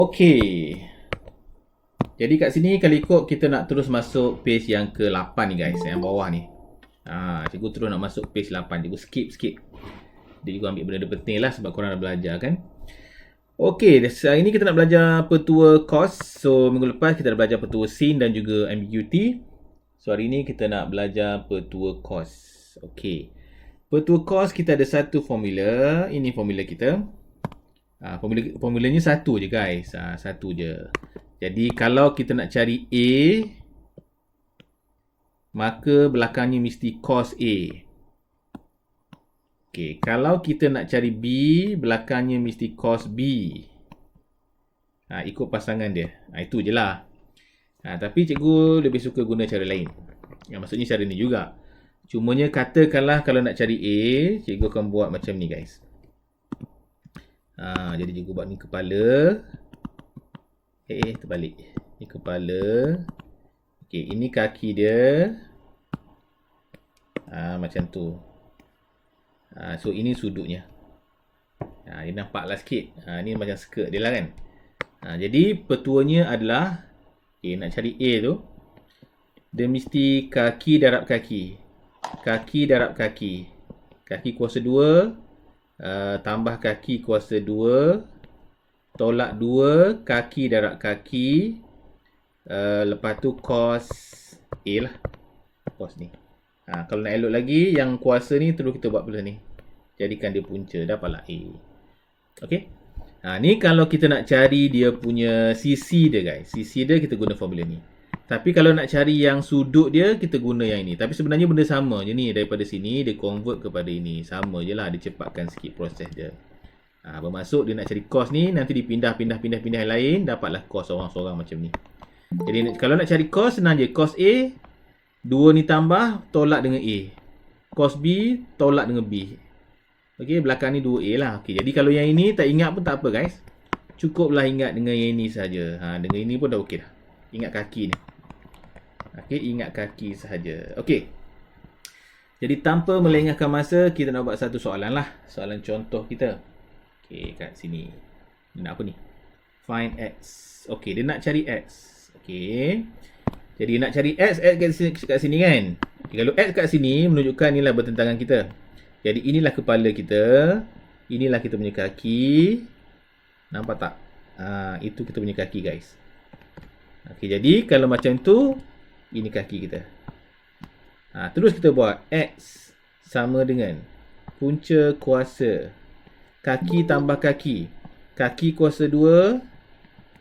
Okey. Jadi kat sini kalau ikut kita nak terus masuk page yang ke-8 ni guys, yang bawah ni. Cikgu terus nak masuk page 8. Cikgu skip. Dia juga ambil benda penting lah sebab korang dah belajar kan. Okey, hari ni kita nak belajar petua cos. So minggu lepas kita dah belajar petua sin dan juga ambiguity. So hari ni kita nak belajar petua cos. Okey. Petua cos kita ada satu formula. Ini formula kita. Formulanya satu je guys. Satu je. Jadi kalau kita nak cari A, maka belakangnya mesti cos A. Okey, kalau kita nak cari B, belakangnya mesti cos B. Ikut pasangan dia. Itu je lah. Tapi cikgu lebih suka guna cara lain. Maksudnya cara ni juga. Cumanya katakanlah kalau nak cari A, cikgu akan buat macam ni guys. Jadi cikgu buat ni kepala. Terbalik. Ni kepala. Okey, ini kaki dia. Macam tu. So ini sudutnya. Dia nampaklah sikit. Ni macam skirt dia lah kan. Jadi petuanya adalah nak cari A tu. Dia mesti kaki darab kaki. Kaki darab kaki. Kaki kuasa 2 tambah kaki kuasa 2 tolak 2 kaki darab kaki. Lepas tu cos A lah. Cos ni. Kalau nak elok lagi, yang kuasa ni terus kita buat pula ni. Jadikan dia punca. Dapatlah A. Okay. Ni kalau kita nak cari dia punya sisi dia guys. Sisi dia kita guna formula ni. Tapi kalau nak cari yang sudut dia, kita guna yang ini. Tapi sebenarnya benda sama je ni. Daripada sini, dia convert kepada ini. Sama je lah. Dia cepatkan sikit proses dia. Bermaksud dia nak cari cos ni, nanti dipindah-pindah yang lain, dapatlah cos seorang-seorang macam ni. Jadi kalau nak cari cos, senang je. Cos A, 2 ni tambah, tolak dengan A. Cos B, tolak dengan B. Okey, belakang ni 2A lah. Okey, jadi kalau yang ini tak ingat pun tak apa guys. Cukuplah ingat dengan yang ini saja. Dengan ini pun dah okey dah. Ingat kaki ni. Okey, ingat kaki sahaja. Okey. Jadi tanpa melengahkan masa, kita nak buat satu soalan lah. Soalan contoh kita. Okey, kat sini. Dia nak apa ni? Find X. Okey, dia nak cari X. Okey. Jadi nak cari X kat sini kan. Okay, kalau X kat sini menunjukkan inilah bertentangan kita. Jadi inilah kepala kita. Inilah kita punya kaki. Nampak tak? Itu kita punya kaki guys. Okey, jadi kalau macam tu, ini kaki kita. Terus kita buat X sama dengan punca kuasa kaki tambah kaki. Kaki kuasa 2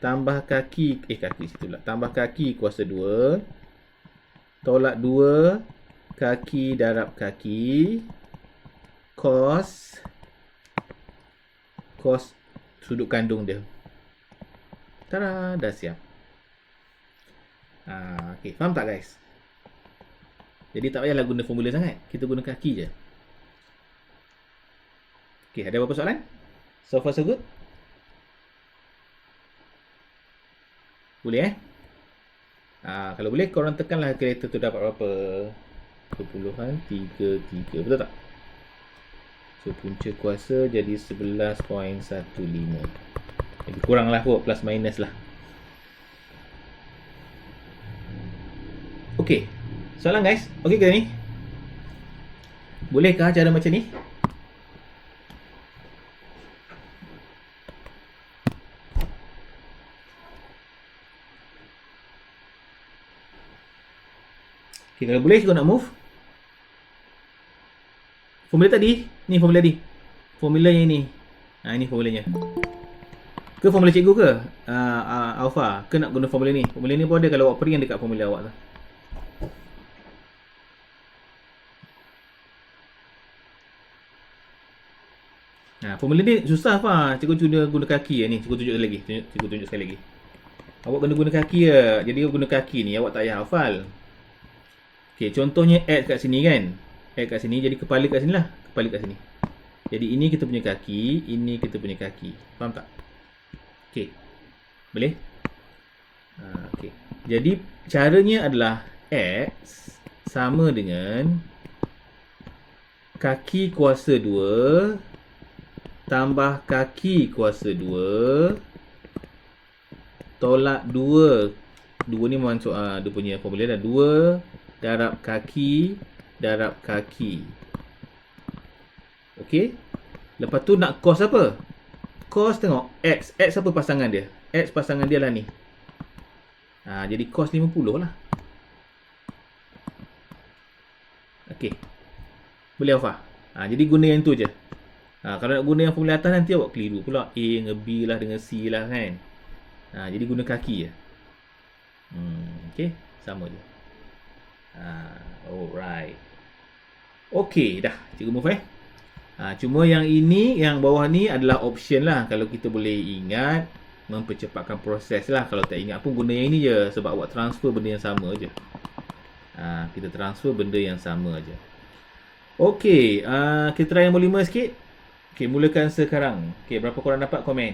tambah kaki situ pula. Tambah kaki kuasa 2 tolak 2 kaki darab kaki cos sudut kandung dia. Tada, dah siap. Okey, faham tak guys? Jadi tak payahlah guna formula sangat. Kita guna kaki je. Okey, ada berapa soalan? So far so good? Boleh kalau boleh korang tekanlah kalkulator tu dapat berapa. Perpuluhan 33. Betul tak? So punca kuasa jadi 11.15. Lebih kurang lah kot, plus minus lah. Okey. Soalan guys. Okey ke ni? Bolehkah cara macam ni? Okay, kalau boleh cikgu nak move. Formula tadi. Ni formula tadi. Formula yang ini. Ini formulanya. Ke formula cikgu ke? Alpha. Ke nak guna formula ni? Formula ni pun ada kalau awak peringat dekat formula awak tu. Formula ni susah apa? Cikgu guna kaki ni. Cikgu tunjuk lagi. Cikgu tunjuk sekali lagi. Awak kena guna kaki je. Jadi guna kaki ni awak tak payah hafal. Okey, contohnya X kat sini kan. X kat sini, jadi kepala kat sini lah. Kepala kat sini. Jadi ini kita punya kaki, ini kita punya kaki. Faham tak? Okey. Boleh? Okey. Jadi caranya adalah X sama dengan kaki kuasa 2 tambah kaki kuasa 2 tolak 2. 2 ni masuk dia punya formula dah. 2 darab kaki darab kaki. Okey. Lepas tu nak cos apa? Cos tengok X. X apa pasangan dia? X pasangan dia lah ni. Jadi cos 50 lah. Okey. Boleh Alfa? Jadi guna yang tu je. Kalau nak guna yang formula atas nanti awak keliru pula. A dengan B lah dengan C lah kan. Jadi guna kaki je. Okey. Sama je. Alright. Okey dah. Cikgu move cuma yang ini, yang bawah ni adalah option lah. Kalau kita boleh ingat, mempercepatkan proses lah. Kalau tak ingat pun guna yang ini je. Sebab awak transfer benda yang sama je. Kita transfer benda yang sama je. Okey, kita try nombor 5 sikit. Okey, mulakan sekarang. Okey, berapa korang dapat komen?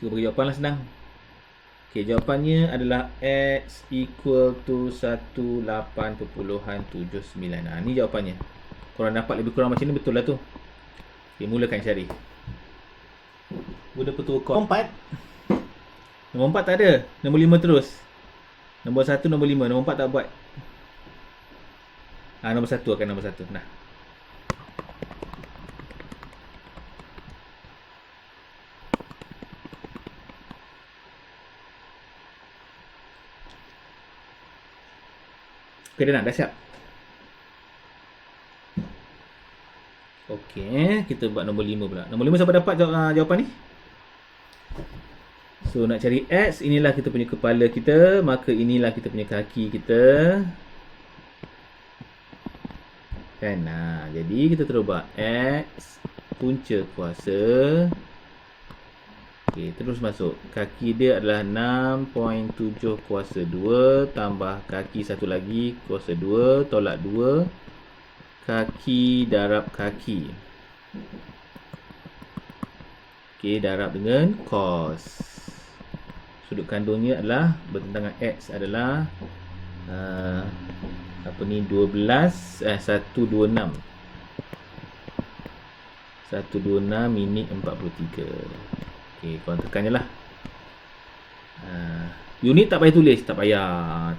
Cuba bagi jawapan lah, senang. Okey, jawapannya adalah X equal to 18.79. Ni jawapannya. Korang dapat lebih kurang macam ni, betul lah tu. Okey, mulakan cari. Guna petua kod. Nombor 4. Nombor 4 tak ada. Nombor 5 terus. Nombor 1, nombor 5. Nombor 4 tak buat. Nombor 1 akan nombor 1. Nah. Okey, dah siap. Okey, kita buat nombor 5 pula. Nombor 5 siapa dapat jawapan ni? So, nak cari X, inilah kita punya kepala kita. Maka inilah kita punya kaki kita. Kan? Jadi, kita terus buat X punca kuasa. Okey, terus masuk. Kaki dia adalah 6.7 kuasa 2. Tambah kaki satu lagi kuasa 2. Tolak 2. Kaki darab kaki. Okey, darab dengan cos. Sudut kandungnya adalah bertentangan X adalah 126. 126 minit 43. Okey, korang tekan je lah. Unit tak payah tulis. Tak payah.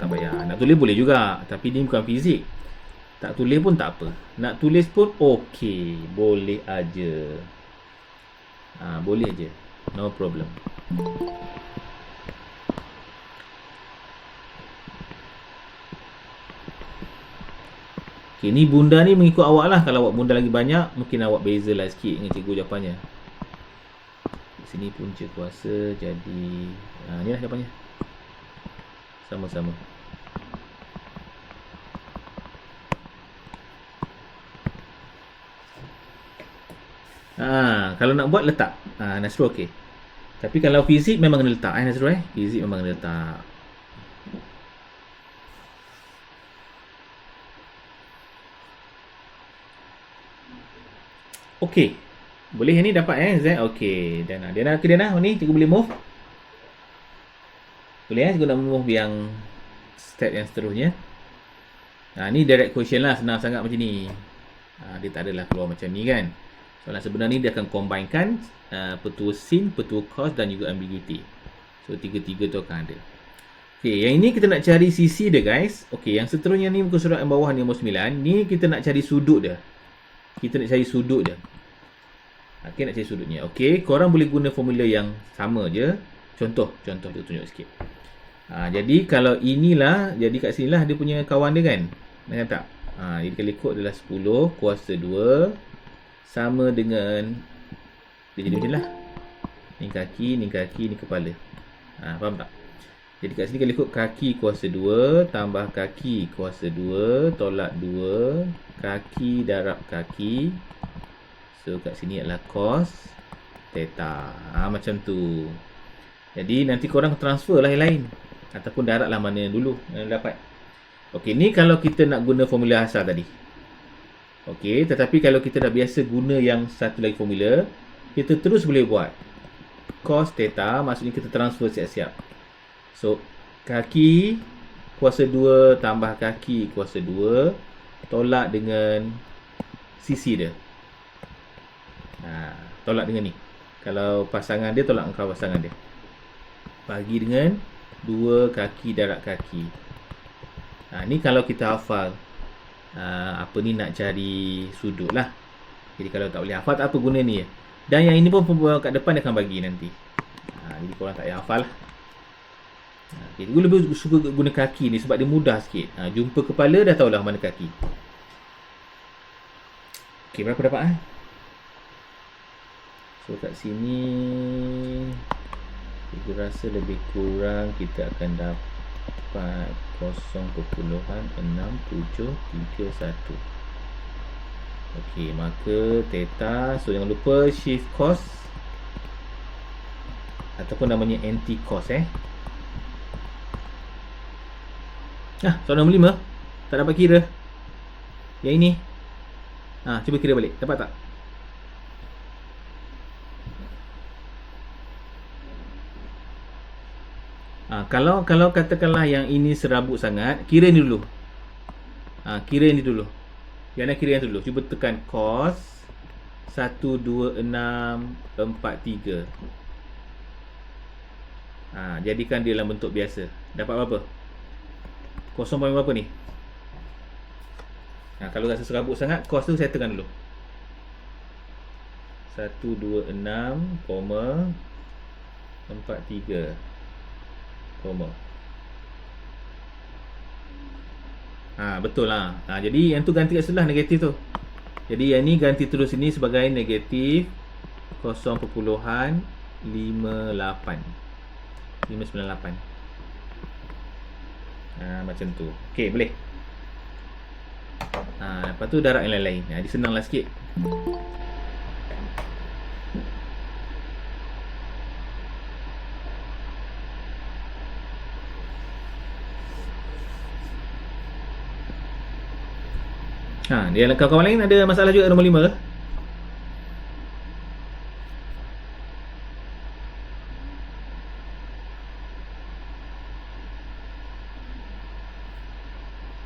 Nak tulis boleh juga. Tapi ni bukan fizik. Tak tulis pun tak apa. Nak tulis pun okey. Boleh aja. Boleh aja. No problem. Okey, ni bunda ni mengikut awak lah. Kalau awak bunda lagi banyak, mungkin awak beza lah sikit dengan cikgu jawapannya. Sini punca kuasa jadi ni lah jawapannya. Sama-sama. Kalau nak buat letak. Nasrul okey. Tapi kalau fizik memang kena letak Nasrul Fizik memang kena letak. Okey. Boleh yang ni dapat Z. Okey. Dan Diana ni cikgu boleh move. Boleh cikgu nak move yang step yang seterusnya. Ni direct question lah, senang sangat macam ni. Dia tak adalah keluar macam ni kan. Soalan sebenarnya dia akan combine-kan petua sin, petua cos dan juga ambiguity. So tiga-tiga tu akan ada. Okey, yang ini kita nak cari sisi dia guys. Okey, yang seterusnya ni muka surat yang bawah ni nombor 9. Ni kita nak cari sudut dia. Okey, nak cari sudutnya. Okey, korang boleh guna formula yang sama je. Contoh dia tunjuk sikit. Jadi kalau inilah, jadi kat sini lah dia punya kawan dia kan. Nampak tak? Jadi kalau ikut adalah 10 kuasa 2 sama dengan dia jadi macam lah. Ni kaki, ni kepala. Faham tak? Jadi kat sini kalau ikut kaki kuasa 2 tambah kaki kuasa 2 tolak 2 kaki darab kaki. So kat sini adalah cos theta. Macam tu. Jadi nanti korang transfer lah yang lain. Ataupun darab lah mana yang dulu yang dapat. Okey, ni kalau kita nak guna formula asal tadi. Okey, tetapi kalau kita dah biasa guna yang satu lagi formula, kita terus boleh buat cos theta, maksudnya kita transfer siap-siap. So, kaki kuasa 2 tambah kaki kuasa 2 tolak dengan sisi dia. Tolak dengan ni. Kalau pasangan dia tolak dengan pasangan dia. bagi dengan 2 kaki darab kaki. Ni kalau kita hafal apa ni, nak cari sudut lah. Jadi kalau tak boleh hafal, tak apa, guna ni je. Dan yang ini pun kat depan dia akan bagi nanti. Jadi korang tak payah hafal lah. Okay, gue lebih suka guna kaki ni sebab dia mudah sikit. Jumpa kepala dah tahulah mana kaki. Okay, berapa dapat So kat sini aku rasa lebih kurang kita akan dapat 0.6731. Okey, maka theta, so jangan lupa shift cos ataupun namanya anti cos soalan nombor 5 tak dapat kira. Yang ini cuba kira balik, dapat tak? Kalau katakanlah yang ini serabut sangat, kira ni dulu. Kira ni dulu. Yang nak kira yang dulu. Cuba tekan cos 12643. Jadikan dia dalam bentuk biasa. Dapat berapa? 0 point berapa ni? Kalau rasa serabut sangat, cos tu saya tekan dulu. 126,43 koma. Betul lah. Jadi yang tu ganti kat sebelah negatif tu. Jadi yang ni ganti terus sini sebagai negatif 0.598. 598. Macam tu. Okey, boleh. Lepas tu darab yang lain-lain. Jadi senanglah sikit. Dia kawan-kawan lain ada masalah juga nombor 5 ke?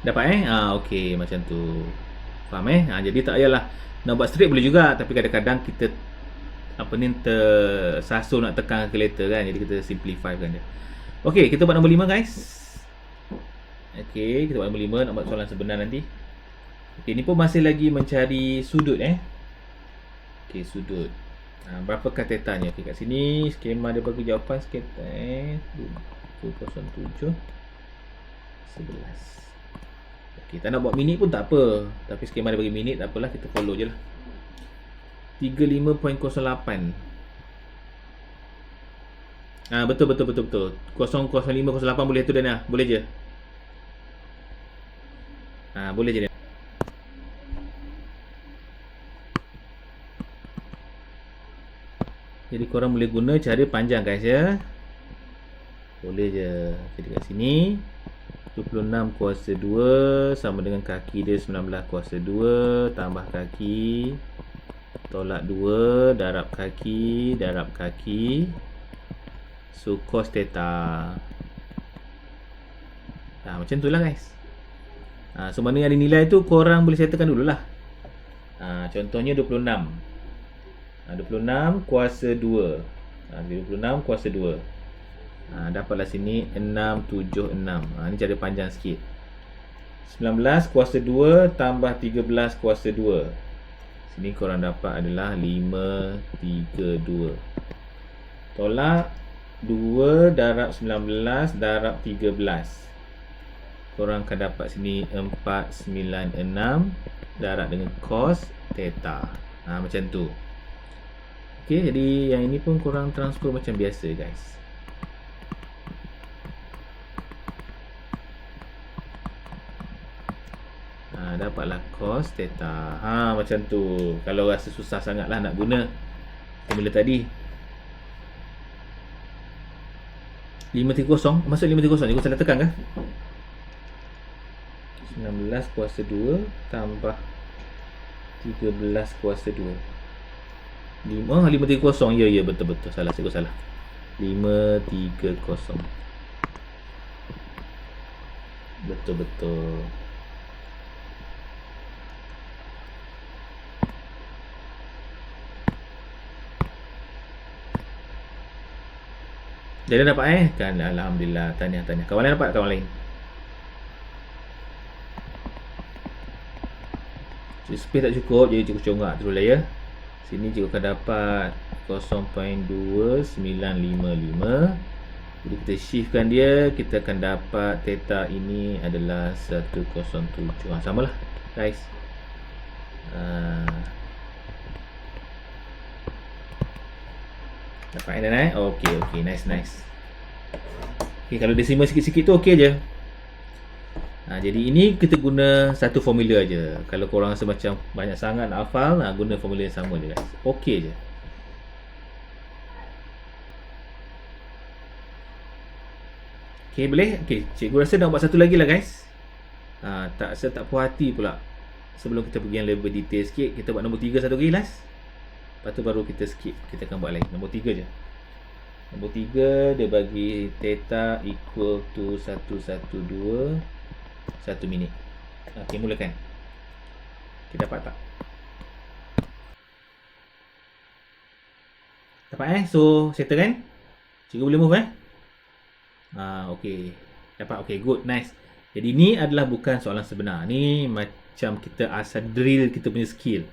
Dapat okey, macam tu. Faham jadi tak payahlah nak buat straight boleh juga, tapi kadang-kadang kita tersasul nak tekan calculator kan, jadi kita simplify kan dia. Okey, kita buat nombor 5 guys. Okey, kita buat nombor 5, nak buat soalan sebenar nanti. Okey, ni pun masih lagi mencari sudut Okey, sudut. Berapakah tetanya? Okey, kat sini skema dia bagi jawapan sekitar 207 11. Okey, tak nak buat minit pun tak apa. Tapi skema dia bagi minit, tak apalah, kita follow je lah. 35.08. Betul. 00508 boleh tu Dana. Boleh je. Boleh je. Jadi korang boleh guna cara panjang guys ya. Boleh je. Jadi kat sini 26 kuasa 2 sama dengan kaki dia 19 kuasa 2 tambah kaki tolak 2 darab kaki. So cos theta. Macam tu lah guys. So mana yang ada nilai tu korang boleh settlekan dululah. Contohnya 26 kuasa 2. 26 kuasa 2. Dapatlah sini 676. Ni cara panjang sikit. 19 kuasa 2 tambah 13 kuasa 2. Sini korang dapat adalah 532. Tolak 2 darab 19 darab 13. Korang akan dapat sini 496 darab dengan cos theta. Macam tu. Okey, jadi yang ini pun korang transfer macam biasa guys. Dapatlah cos theta. Macam tu. Kalau rasa susah sangatlah nak guna formula tadi. 530. Maksud 530 ni aku salah tekan ke? 19 kuasa 2 tambah 13 kuasa 2. 530. Ya betul. Salah, saya salah. 530. Betul. Jadi dapat kan, alhamdulillah. Tahniah. Kawan lain dapat, kawan lain. Space tak cukup, jadi cikgu congak terus lah ya. Sini cikgu akan dapat 0.2955. Jadi kita shiftkan dia, kita akan dapat theta ini adalah 107. Samalah guys. Dapat dah okey, nice. Okey, kalau decimal sikit-sikit tu okey je. Jadi ini kita guna satu formula je. Kalau korang rasa macam banyak sangat nak hafal, guna formula yang sama je guys. Okey je. Okey, boleh? Okey, cikgu rasa nak buat satu lagi lah guys. Saya tak puas hati pula. Sebelum kita pergi yang lebih detail sikit, kita buat nombor 3 satu lagi last. Lepas tu baru kita skip. Kita akan buat lain. Nombor 3 je. Nombor 3 dia bagi theta equal to 112 1 minit. Okey, mulakan. Kita dapat tak? Dapat So, settle kan? Cikgu boleh move okey. Dapat, okey, good, nice. Jadi ni adalah bukan soalan sebenar. Ni macam kita asal drill kita punya skill.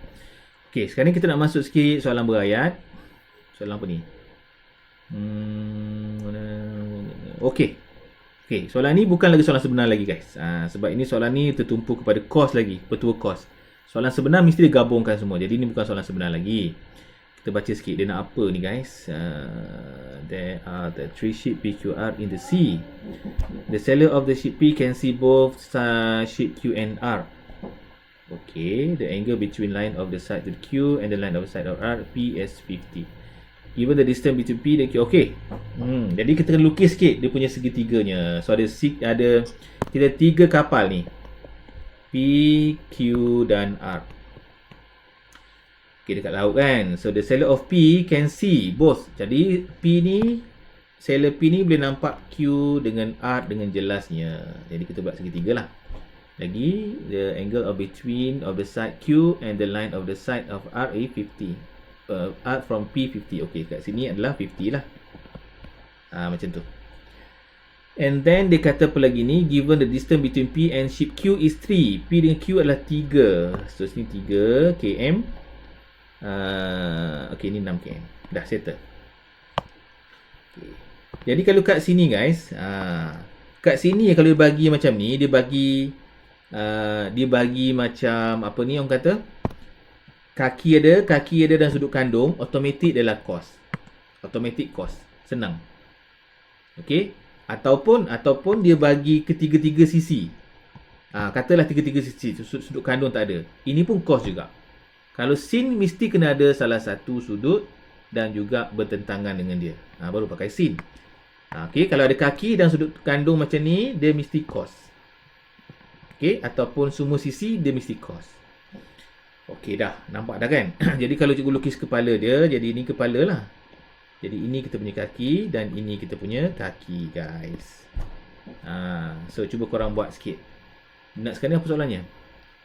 Okey, sekarang kita nak masuk sikit soalan berayat. Soalan apa ni? Okey. Okey, soalan ni bukan lagi soalan sebenar lagi guys. Sebab ini soalan ni tertumpu kepada course lagi, petua course. Soalan sebenar mesti digabungkan semua. Jadi ni bukan soalan sebenar lagi. Kita baca sikit dia nak apa ni guys. There are the 3 sheet PQR in the sea. The seller of the sheet P can see both sheet Q and R. Okay, the angle between line of the side to the Q and the line of the side of R, P is 50. Given the distance between P dan Q. Okay. Jadi kita kena lukis sikit dia punya segitiganya. So ada kita 3 kapal ni. P, Q dan R. Okay, dekat laut kan. So the seller of P can see both. Jadi P ni, seller P ni boleh nampak Q dengan R dengan jelasnya. Jadi kita buat segitiga lah. Lagi, the angle of between of the side Q and the line of the side of R is 50. R from P 50. Okay, kat sini adalah 50 lah. Macam tu. And then dia kata apa lagi ni, given the distance between P and ship Q is 3. P dengan Q adalah 3. So sini 3 km. Okay, ni 6 km. Dah settle. Okay. Jadi kalau kat sini guys, kat sini kalau dia bagi macam ni, dia bagi macam apa ni orang kata, kaki ada dan sudut kandung, automatic adalah cos. Automatic cos. Senang. Okey, ataupun dia bagi ketiga-tiga sisi. Katalah tiga-tiga sisi, sudut kandung tak ada. Ini pun cos juga. Kalau sin mesti kena ada salah satu sudut dan juga bertentangan dengan dia. Baru pakai sin. Okey, kalau ada kaki dan sudut kandung macam ni, dia mesti cos. Okey, ataupun semua sisi dia mesti cos. Okey dah, nampak dah kan? Jadi kalau cikgu lukis kepala dia, jadi ini kepala lah. Jadi ini kita punya kaki dan ini kita punya kaki guys. So cuba korang buat sikit. Nak sekarang apa soalannya?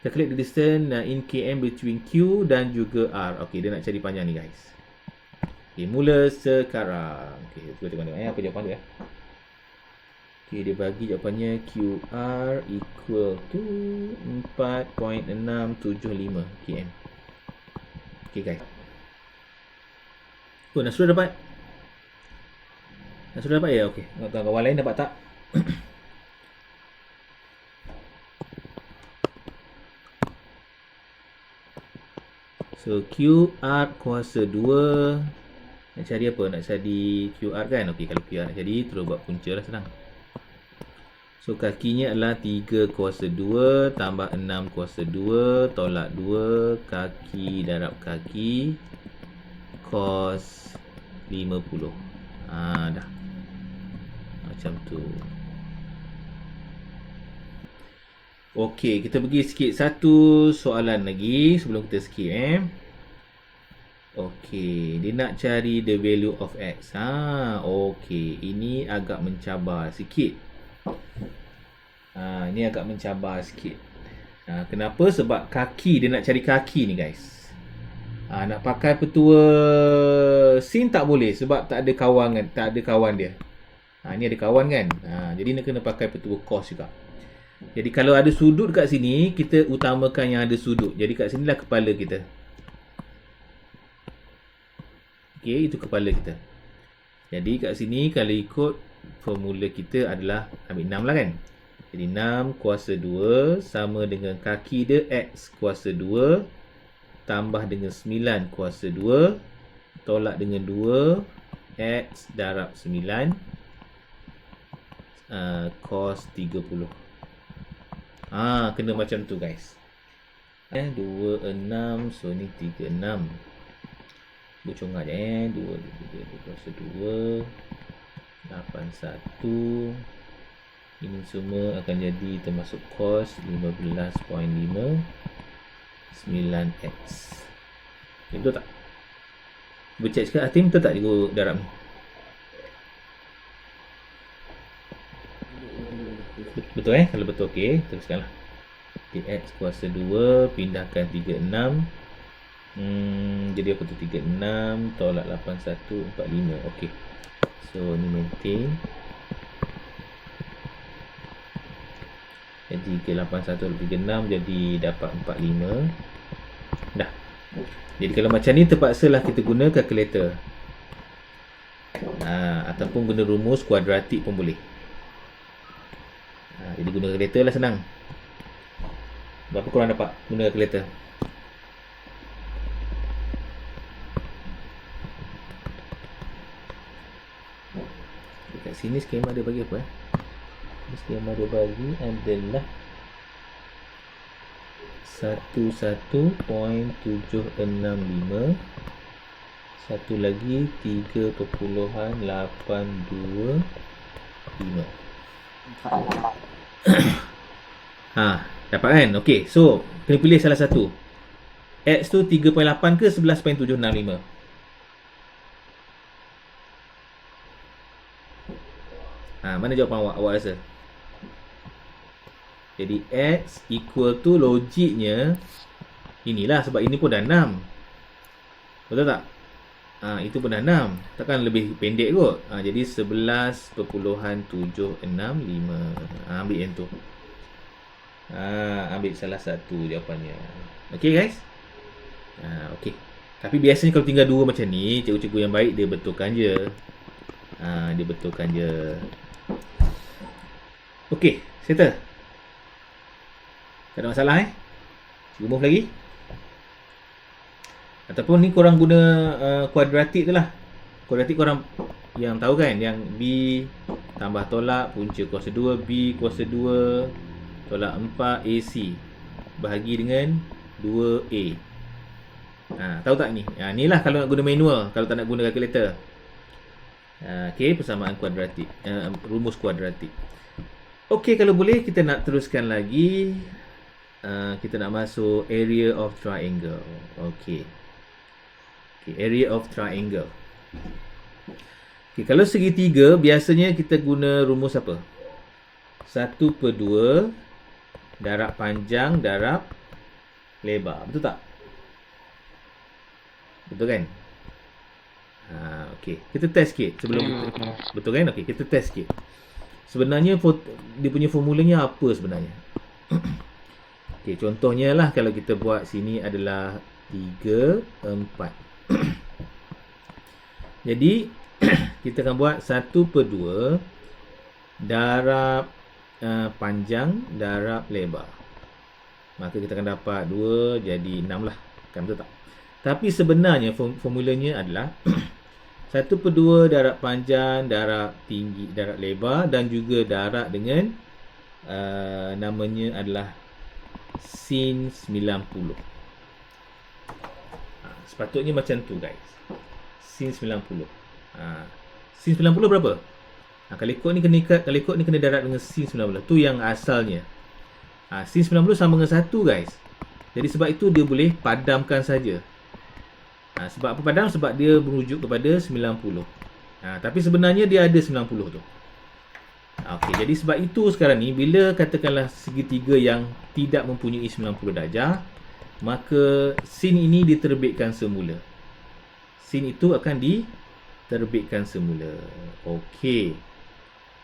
Calculate the distance in km between Q dan juga R. Okey, dia nak cari panjang ni guys. Okey, mula sekarang. Okey, cuba tengok apa jawapan dia. Okey, dia bagi jawapannya QR equal to 4.675 km. Okey guys. Nak sudah dapat? Nak sudah dapat ya? Okey. Kawan lain dapat tak? So QR kuasa 2. Nak cari apa? Nak cari QR kan? Okey, kalau QR nak cari, terus buat punca lah, senang. So kakinya adalah 3 kuasa 2 tambah 6 kuasa 2 tolak 2 kaki darab kaki cos 50. Dah. Macam tu. Okey, kita pergi sikit satu soalan lagi sebelum kita skip Okey, dia nak cari the value of x. Okey, ini agak mencabar sikit. Ini agak mencabar sikit. Kenapa? Sebab kaki, dia nak cari kaki ni guys. Nak pakai petua sin tak boleh sebab tak ada kawan dia. Ni ada kawan kan. Jadi dia kena pakai petua cos juga. Jadi kalau ada sudut kat sini, kita utamakan yang ada sudut. Jadi kat sinilah kepala kita. Okey, itu kepala kita. Jadi kat sini kalau ikut formula kita adalah ambil 6 lah kan. Jadi 6 kuasa 2 sama dengan kaki dia X kuasa 2 tambah dengan 9 kuasa 2 tolak dengan 2 X darab 9 cos 30. Kena macam tu guys. 2, 6. So ni 3, 6. Bucongah je 2 kuasa 2 8, 1. Ini semua akan jadi termasuk cos 15.5 9x. Betul tak? Bercek sikit Atim, betul tak cikgu darab ni? Betul Kalau betul okey, teruskanlah. X kuasa 2 pindahkan 36. Jadi apa tu 36 tolak 81 45. Okey. So ni maintain. Jadi ke 81 36 jadi dapat 45. Dah. Jadi kalau macam ni terpaksalah kita guna kalkulator. Ataupun guna rumus kuadratik pun boleh. Jadi guna kalkulator lah senang. Berapa korang dapat guna kalkulator? Dekat sini skema dia bagi apa Skema dia bagi adalah 11.765. Satu lagi 3.825. Dapat kan? Okey, so kena pilih salah satu. X tu 3.8 ke 11.765? Mana jawapan awak rasa? Jadi X equal to logiknya inilah, sebab ini pun dah 6. Betul tak? Itu pun dah 6. Takkan lebih pendek kot. Jadi 11.765. Ambil yang tu. Ambil salah satu jawapannya. Okey guys? Okey. Tapi biasanya kalau tinggal dua macam ni, cikgu-cikgu yang baik dia betulkan je. Dia betulkan je. Okey, settle. Tak ada masalah Cikgu move lagi. Ataupun ni korang guna kuadratik tu lah. Kuadratik korang yang tahu kan, yang B tambah tolak punca kuasa 2 B kuasa 2 tolak 4 AC bahagi dengan 2A. Tahu tak ni? Ni lah kalau nak guna manual, kalau tak nak guna kalkulator. Okey, persamaan kuadratik, rumus kuadratik. Okey, kalau boleh kita nak teruskan lagi. Kita nak masuk area of triangle. Okey, area of triangle. Okey, kalau segitiga biasanya kita guna rumus apa? 1/2 darab panjang darab lebar. Betul tak? Betul kan? Okey, kita test sikit sebelum kita, betul kan? Okey, kita test sikit. Sebenarnya dia punya formulanya apa sebenarnya? Okey, contohnya lah kalau kita buat sini adalah 3, 4. Jadi kita akan buat 1/2 darab panjang darab lebar. Maka kita akan dapat 2 jadi 6 lah. Kan betul tak? Tapi sebenarnya formulanya adalah 1/2 darab panjang darab tinggi darab lebar dan juga darab dengan namanya adalah sin 90. Sepatutnya macam tu guys. Sin 90. Sin 90 berapa? Kalau ikut ni kena darab dengan sin 90. Tu yang asalnya. Sin 90 sama dengan 1 guys. Jadi sebab itu dia boleh padamkan saja. Sebab apa padam? Sebab dia merujuk kepada 90. Tapi sebenarnya dia ada 90 tu. Okey, jadi sebab itu sekarang ni bila katakanlah segitiga yang tidak mempunyai 90 darjah, maka sin ini diterbitkan semula. Sin itu akan diterbitkan semula. Okey.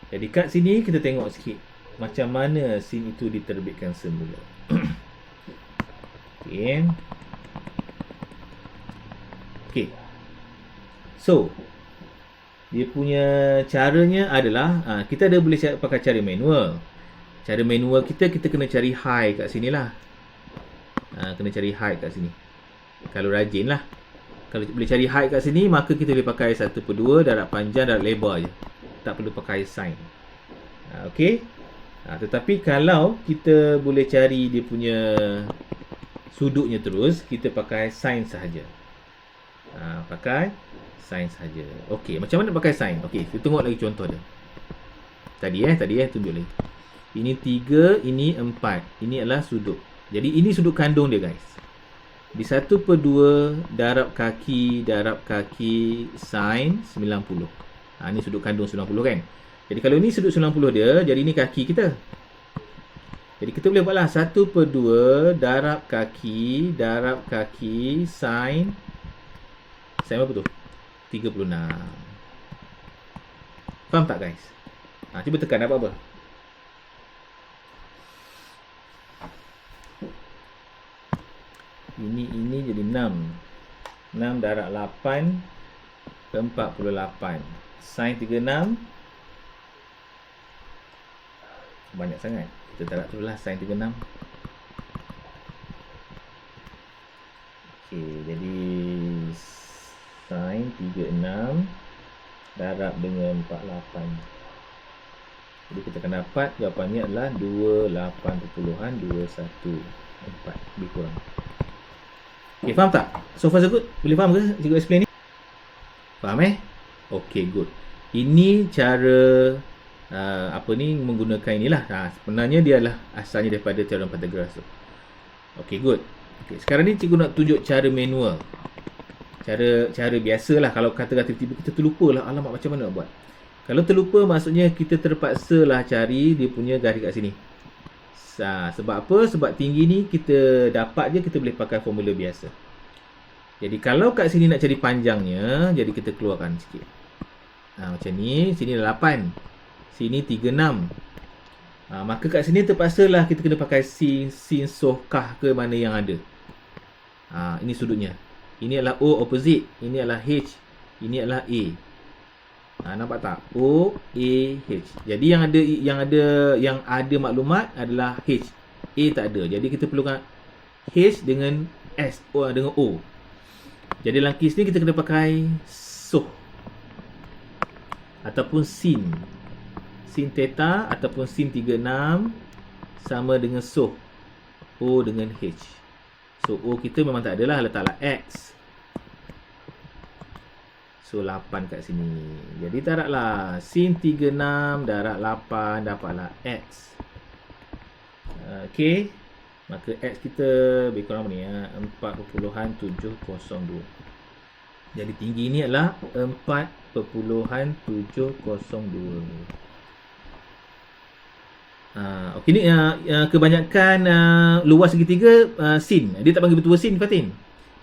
Jadi kat sini kita tengok sikit macam mana scene itu diterbitkan semula. Okay. Okay. So, dia punya caranya adalah kita ada boleh pakai cara manual. Cara manual kita kena cari high kat sini lah. Kena cari high kat sini. Kalau rajin lah. Kalau boleh cari height kat sini, maka kita boleh pakai 1/2 darab panjang darab lebar je. Tak perlu pakai sin. Okey. Tetapi kalau kita boleh cari dia punya sudutnya terus, kita pakai sin sahaja. Pakai sin sahaja. Okey, macam mana pakai sin? Okey, kita tengok lagi contoh dia. Tadi tunjuk lagi. Ini 3, ini 4. Ini adalah sudut. Jadi ini sudut kandung dia, guys. Di 1/2 darab kaki sin 90. Ni sudut kandung 90 kan. Jadi kalau ni sudut 90 dia, jadi ni kaki kita. Jadi kita boleh buatlah 1/2 darab kaki sin apa tu? 36. Faham tak, guys? Cuba tekan apa-apa. Ini jadi 6. 6 darab 8 48. Sin 36 banyak sangat. Kita darab dulu lah sin 36. Okey, jadi sin 36 darab dengan 48. Jadi kita akan dapat jawapannya adalah 28.214. Lebih kurang. Okay, faham tak? So far so good? Boleh faham ke cikgu explain ni? Faham Okay, good. Ini cara menggunakan inilah. Sebenarnya dia adalah asalnya daripada teorem Pythagoras tu. Okay, good. Okay, sekarang ni cikgu nak tunjuk cara manual. Cara biasalah. Kalau kata-kata tiba-tiba kita terlupa lah, alamak macam mana nak buat. Kalau terlupa maksudnya kita terpaksa lah cari dia punya garis kat sini. Sebab apa? Sebab tinggi ni kita dapat je, kita boleh pakai formula biasa. Jadi kalau kat sini nak cari panjangnya, jadi kita keluarkan sikit. Macam ni, sini 8. Sini 36. Maka kat sini terpaksa lah kita kena pakai sin, soh, kah ke mana yang ada. Ini sudutnya. Ini adalah O opposite, ini adalah H, ini adalah A. Nampak tak? O, A, H. Jadi yang ada maklumat adalah H. A tak ada. Jadi kita perlukan H dengan S, dengan O. Jadi dalam kes ni kita kena pakai soh ataupun sin. Sin theta ataupun sin 36 sama dengan soh O dengan H. So O kita memang tak adalah, letaklah X. So 8 kat sini. Jadi darablah sin 36 darab 8 dapatlah X. Okey. Maka X kita lebih kurang ni 4.702. Jadi tinggi ni adalah 4.702. Okey ni kebanyakan luas segitiga sin. Dia tak panggil betul sin, Fatin.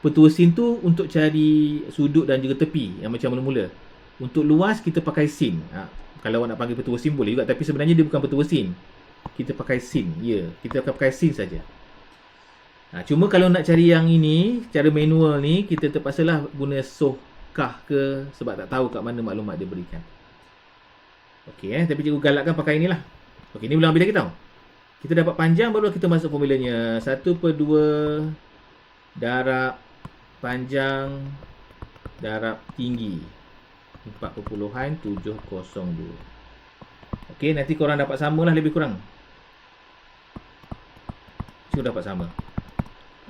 Petua sin tu untuk cari sudut dan juga tepi yang macam mula-mula. Untuk luas kita pakai sin. Kalau awak nak panggil petua sin boleh juga, tapi sebenarnya dia bukan petua sin. Kita pakai sin. Kita akan pakai sin saja. Cuma kalau nak cari yang ini, cara manual ni, kita terpaksalah guna soh kah ke, sebab tak tahu kat mana maklumat dia berikan. Okey tapi cikgu galakkan pakai inilah. Okey, ni ulang bila kita tahu. Kita dapat panjang baru kita masuk formulanya. 1/2 darab panjang darab tinggi 4.702. Okey, nanti korang dapat samalah lebih kurang. Cuba dapat sama.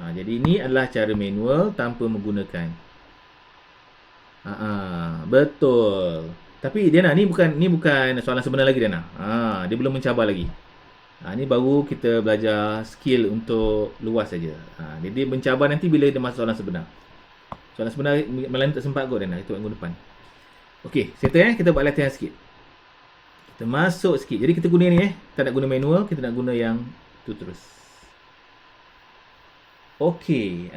Jadi ini adalah cara manual tanpa menggunakan. Betul. Tapi Diana, ni bukan soalan sebenar lagi Diana. Dia belum mencabar lagi. Ni baru kita belajar skill untuk luas saja. Jadi mencabar nanti bila dia masuk soalan sebenar. Soalan sebenar malam ni tak sempat kot Diana. Itu minggu depan. Okey, settle kita buat latihan sikit. Kita masuk sikit. Jadi kita guna ni kita nak guna manual, kita nak guna yang tu terus. Okey,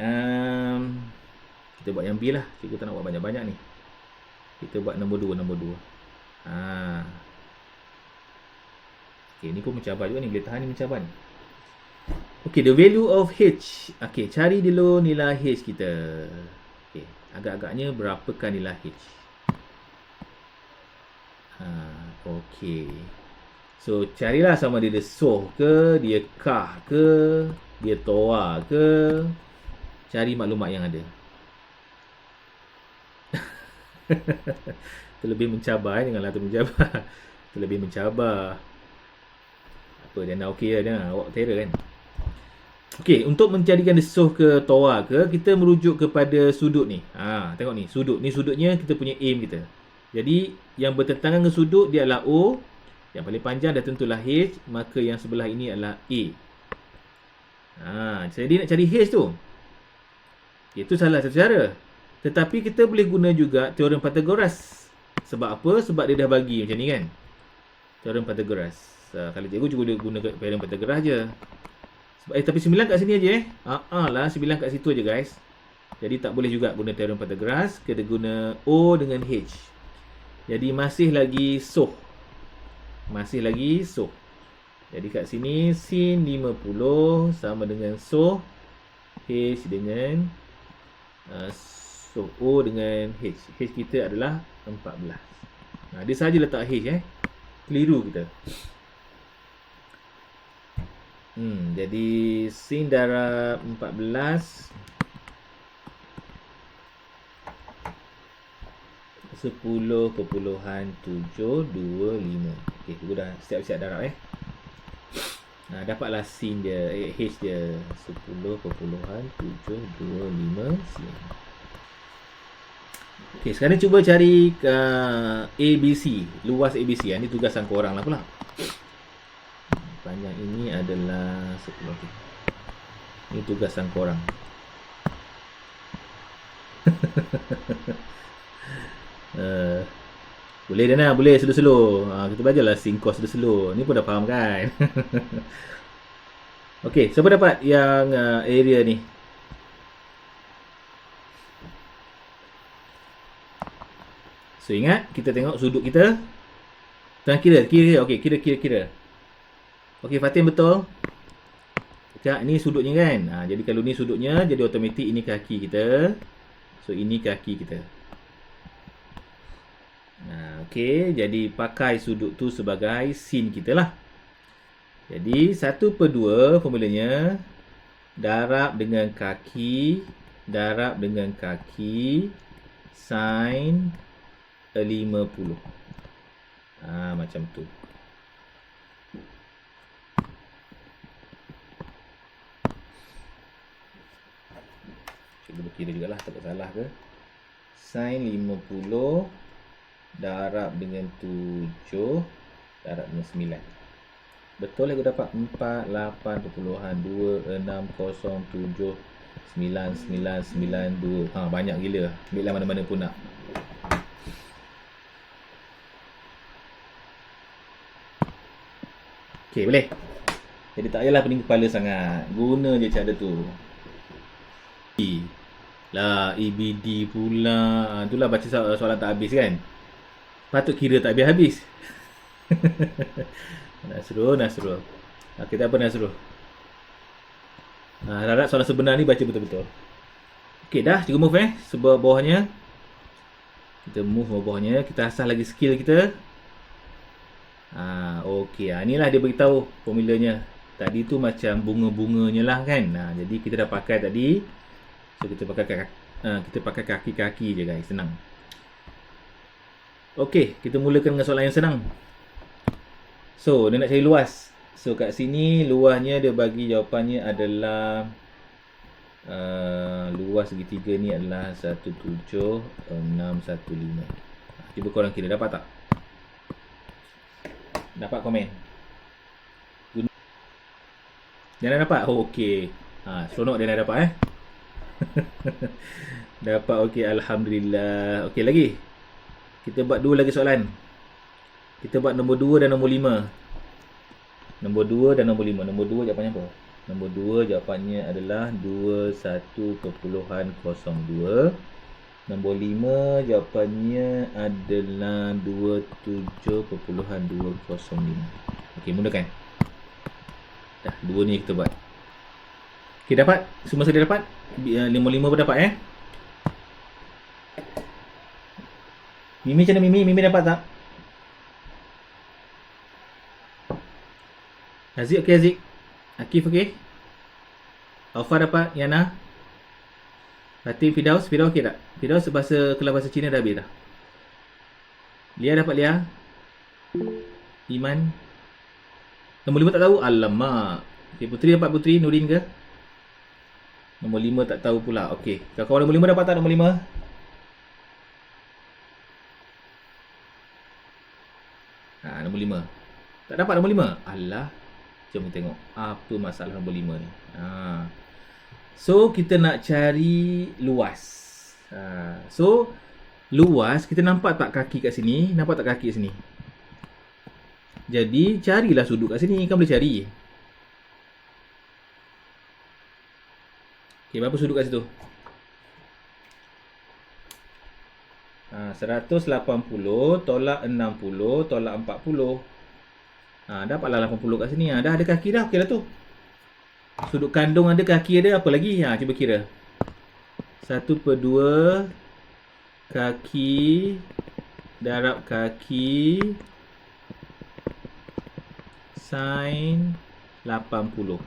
kita buat yang B lah. Cikgu tak nak buat banyak-banyak ni. Kita buat nombor 2. Okey, ni pun mencabar juga ni. Boleh tahan ni mencabar ni. Okey, the value of H. Okey, cari dulu nilai H kita. Okey, agak-agaknya berapakah nilai H? Okey. So, carilah sama dia soh ke, dia kah ke, dia toa ke. Cari maklumat yang ada. Terlebih mencabar, janganlah mencabar. Terlebih mencabar. Apa, dia nak okey lah dia. Awak terror kan? Okey, untuk mencarikan dia soh ke toa ke, kita merujuk kepada sudut ni. Tengok ni, sudut. Ni sudutnya kita punya aim kita. Jadi, yang bertentangan dengan sudut dia adalah O. Yang paling panjang dah tentulah H. Maka yang sebelah ini adalah A. Jadi nak cari H tu. Itu salah satu cara. Tetapi kita boleh guna juga teorem Pythagoras. Sebab apa? Sebab dia dah bagi macam ni kan. Teorem Pythagoras. Kalau cikgu cuba guna teorem Pythagoras je. Tapi 9 kat sini aja lah, 9 kat situ aja guys. Jadi tak boleh juga guna teorem Pythagoras. Kita guna O dengan H. Jadi masih lagi soh. Masih lagi soh. Jadi kat sini sin 50 sama dengan soh H dengan soh O dengan H. H kita adalah 14. Dia saja letak H keliru kita. Jadi sin darab 14 10,725. Okey, aku dah siap-siap darab dapatlah sin dia, H dia 10,725 sin. Okey, sekarang cuba cari ABC, luas ABC. Ini tugasan korang lah pula. Panjang ini adalah 10. Okay. Ini tugasan korang. Boleh Dana, boleh slow-slow. Kita belajarlah sin cos slow-slow. Ni pun dah faham kan? Okey, siapa dapat yang area ni? So ingat, kita tengok sudut kita. Tengah kira. Okey, kira. Okey, Fatin betul. Sekejap, ni sudutnya kan. Jadi kalau ni sudutnya, jadi automatik ini kaki kita. So ini kaki kita. Okey, jadi pakai sudut tu sebagai sin kita lah. Jadi 1/2 formulanya darab dengan kaki sin 50. Macam tu. Cuba berkira jugalah, takut salah ke. Sin 50 darab dengan 7 darab dengan 9. Betul aku dapat 48.260799992. Banyak gila. Ambillah mana-mana pun nak. Okey, boleh. Jadi tak payahlah pening kepala sangat. Guna je cara tu. EBD pula. Itulah baca soalan tak habis kan. Patut kira tak habis-habis. Nasrul. Kita apa Nasrul? Harap soalan sebenar ni baca betul-betul. Okey dah, kita move sebelah bawahnya. Kita move bawahnya, kita asah lagi skill kita. Okey, inilah dia beritahu formulanya. Tadi tu macam bunga-bunganya lah kan. Jadi kita dah pakai tadi. So kita pakai kaki-kaki je guys, senang. Okey, kita mulakan dengan soalan yang senang. So, dia nak cari luas. So, kat sini luasnya dia bagi jawapannya adalah luas segitiga ni adalah 17615. Cuba korang kira, dapat tak? Dapat komen? Dia dah dapat? Okey. Seronok dia dah dapat Dapat, okey, alhamdulillah. Okey, lagi. Kita buat dua lagi soalan. Kita buat nombor 2 dan nombor 5. Nombor 2 dan nombor 5. Nombor 2 jawapannya apa? Nombor 2 jawapannya adalah 21.02. Nombor 5 jawapannya adalah 27.205. Okey, mudahkan. Dah, 2 ni kita buat. Okey, dapat? Semua sudah dapat? 5 pun dapat Mimi macam mana Mimi? Mimi dapat tak? Aziz okey Aziz? Akif okey? Alfa dapat? Yana? Fatim, Firdaus? Firdaus okey tak? Firdaus kelas bahasa Cina dah habis dah. Lia dapat Lia? Iman? Nombor 5 tak tahu? Alamak. Okay, Putri dapat Putri? Nurin ke? Nombor 5 tak tahu pula. Okey. Kawan nombor 5 dapat tak nombor 5? Nombor 5. Tak dapat nombor 5? Alah. Jom kita tengok apa masalah nombor 5 ni. So, kita nak cari luas. So, luas, kita nampak tak kaki kat sini? Nampak tak kaki kat sini? Jadi, carilah sudut kat sini. Kan boleh cari. Okey, berapa sudut kat situ? 180 tolak 60 tolak 40. Dapatlah 80 kat sini. Dah ada kaki dah. Okey lah tu. Sudut kandung ada, kaki ada, apa lagi? Cuba kira. 1/2 kaki darab kaki sin 80.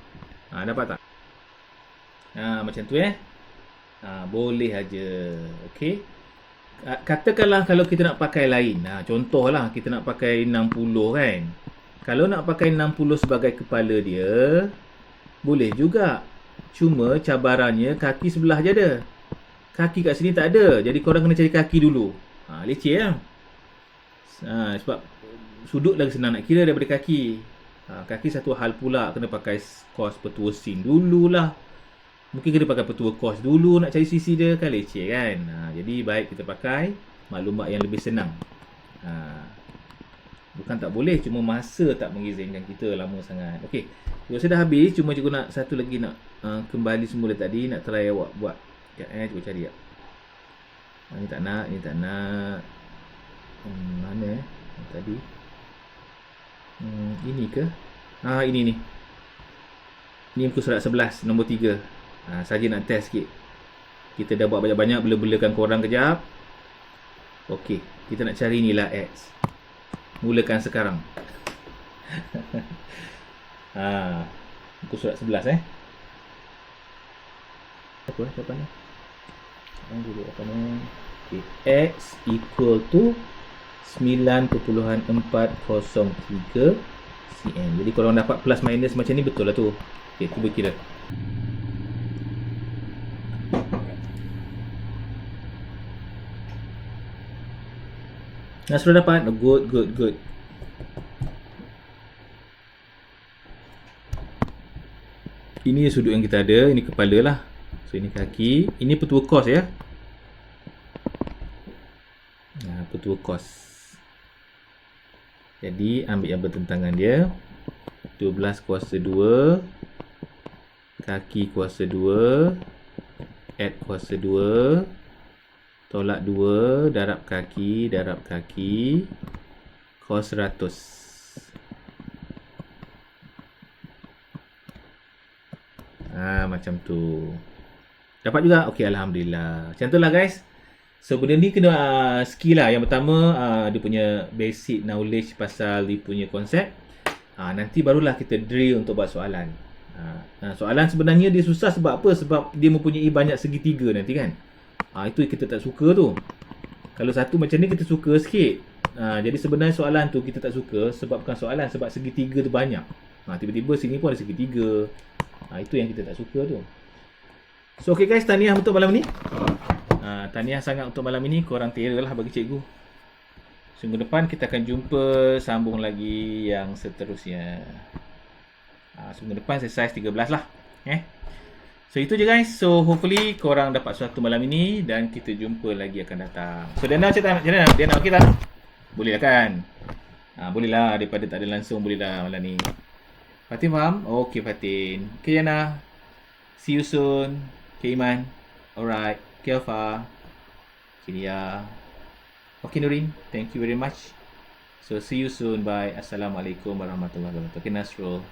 Dapat tak? Macam tu boleh aja. Okey. Katakanlah kalau kita nak pakai lain. Contohlah kita nak pakai 60 kan. Kalau nak pakai 60 sebagai kepala dia, boleh juga. Cuma cabarannya kaki sebelah je ada. Kaki kat sini tak ada. Jadi korang kena cari kaki dulu. Leceh lah. Sebab sudut lagi senang nak kira daripada kaki. Kaki satu hal pula. Kena pakai cos petua sin dululah. Mungkin kena pakai petua cos dulu nak cari sisi dia. Kan leceh kan. Jadi baik kita pakai maklumat yang lebih senang. Bukan tak boleh, cuma masa tak mengizinkan kita lama sangat. Okey, saya dah habis. Cuma cikgu nak satu lagi nak kembali semula tadi. Nak try awak buat. Cikgu cari tak. Ni tak nak, ni tak nak. Mana tadi? Ini ke? Ini ni. Ni muka surat 11, nombor 3. Saja nak test sikit. Kita dah buat banyak-banyak, bela-belakan korang kejap. Okey, kita nak cari nilai X. Mulakan sekarang. Muka surat 11 Apa jawapannya? Okay. X equal to 9.403 cm. Jadi kalau dapat plus minus macam ni, betul lah tu. Okay, cuba kira. Sudah dapat. Good. Ini sudut yang kita ada. Ini kepala lah. So ini kaki. Ini petua cos ya. Petua cos. Jadi ambil yang bertentangan dia. 12 kuasa 2. Kaki kuasa 2. Add kuasa 2. Tolak 2, darab kaki, cos 100. Macam tu. Dapat juga? Okey, Alhamdulillah. Macam tu lah guys. So, benda ni kena skill lah. Yang pertama, dia punya basic knowledge pasal dia punya konsep. Nanti barulah kita drill untuk buat soalan. Soalan sebenarnya dia susah sebab apa? Sebab dia mempunyai banyak segitiga nanti kan. Itu kita tak suka tu. Kalau satu macam ni kita suka sikit. Jadi sebenarnya soalan tu kita tak suka sebab bukan soalan, sebab segitiga tu banyak. Tiba-tiba sini pun ada segitiga. Itu yang kita tak suka tu. So okay guys, tahniah untuk malam ni. Tahniah sangat untuk malam ini. Korang terror lah bagi cikgu. Minggu depan kita akan jumpa, sambung lagi yang seterusnya. Minggu depan selesai 13 lah. So itu je guys. So hopefully korang dapat sesuatu malam ini dan kita jumpa lagi akan datang. So Dana macam mana? Dana okey tak? Boleh lah kan? Boleh lah, daripada tak ada langsung boleh lah malam ni. Fatin faham? Okay Fatin. Okay Dana. See you soon. Okay Iman. Alright. Okay Alfa. Okay Lia. Okay Nurin. Thank you very much. So see you soon. Bye. Assalamualaikum warahmatullahi wabarakatuh. Okay, Nasrul.